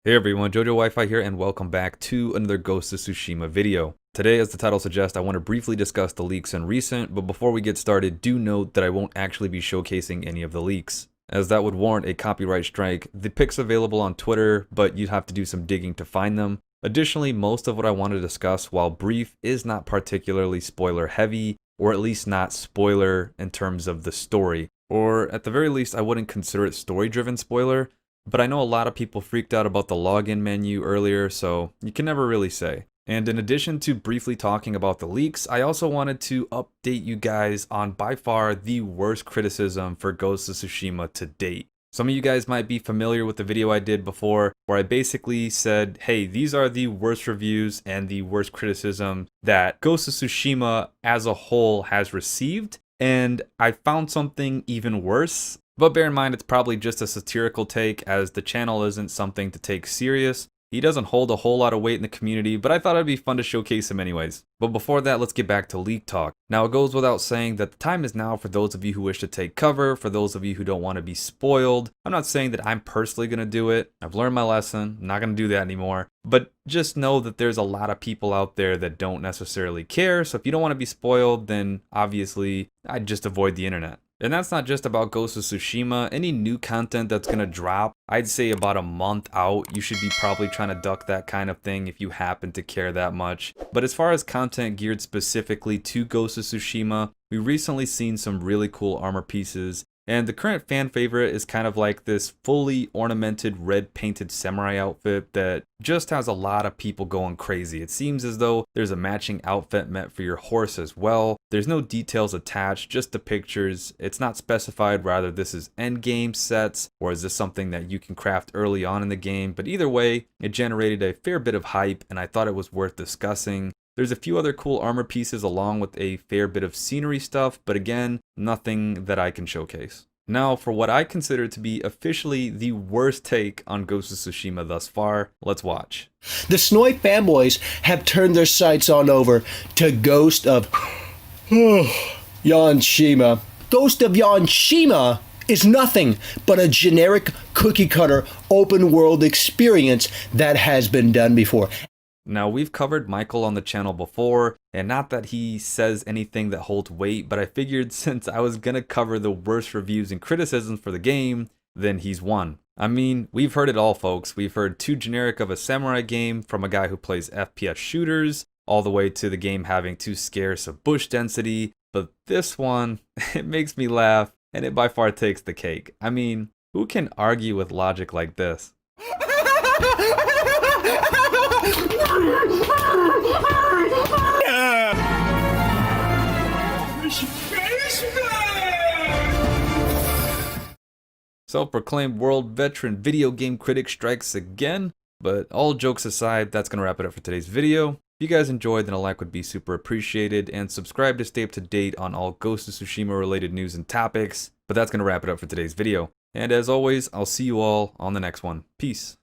Hey everyone, JoJo Wi-Fi here and welcome back to another Ghost of Tsushima video. Today, as the title suggests, I want to briefly discuss the leaks in recent, but before we get started, do note that I won't actually be showcasing any of the leaks, as that would warrant a copyright strike. The pics available on Twitter, but you'd have to do some digging to find them. Additionally, most of what I want to discuss, while brief, is not particularly spoiler heavy, or at least not spoiler in terms of the story. Or at the very least, I wouldn't consider it story-driven spoiler. But I know a lot of people freaked out about the login menu earlier, so you can never really say. And in addition to briefly talking about the leaks, I also wanted to update you guys on by far the worst criticism for Ghost of Tsushima to date. Some of you guys might be familiar with the video I did before, where I basically said, hey, these are the worst reviews and the worst criticism that Ghost of Tsushima as a whole has received. And I found something even worse. But bear in mind, it's probably just a satirical take, as the channel isn't something to take serious. He doesn't hold a whole lot of weight in the community, but I thought it'd be fun to showcase him anyways. But before that, let's get back to leak talk. Now, it goes without saying that the time is now for those of you who wish to take cover, for those of you who don't want to be spoiled. I'm not saying that I'm personally going to do it. I've learned my lesson. I'm not going to do that anymore. But just know that there's a lot of people out there that don't necessarily care. So if you don't want to be spoiled, then obviously I'd just avoid the internet. And that's not just about Ghost of Tsushima. Any new content that's going to drop, I'd say about a month out, you should be probably trying to duck that kind of thing if you happen to care that much. But as far as content geared specifically to Ghost of Tsushima, we recently seen some really cool armor pieces. And the current fan favorite is kind of like this fully ornamented red painted samurai outfit that just has a lot of people going crazy. It seems as though there's a matching outfit meant for your horse as well. There's no details attached, just the pictures. It's not specified whether this is endgame sets or is this something that you can craft early on in the game. But either way, it generated a fair bit of hype and I thought it was worth discussing. There's a few other cool armor pieces along with a fair bit of scenery stuff, but again, nothing that I can showcase. Now, for what I consider to be officially the worst take on Ghost of Tsushima thus far, let's watch. The Snowy fanboys have turned their sights on over to Ghost of Yonshima. Ghost of Yonshima is nothing but a generic cookie-cutter open-world experience that has been done before. Now, we've covered Michael on the channel before, and not that he says anything that holds weight, but I figured since I was gonna cover the worst reviews and criticisms for the game, then he's one. I mean, we've heard it all, folks. We've heard too generic of a samurai game from a guy who plays FPS shooters, all the way to the game having too scarce of bush density, but this one, it makes me laugh, and it by far takes the cake. I mean, who can argue with logic like this? Self-proclaimed world veteran video game critic strikes again. But all jokes aside, that's going to wrap it up for today's video. If you guys enjoyed, then a like would be super appreciated, and subscribe to stay up to date on all Ghost of Tsushima related news and topics. But that's going to wrap it up for today's video. And as always, I'll see you all on the next one. Peace.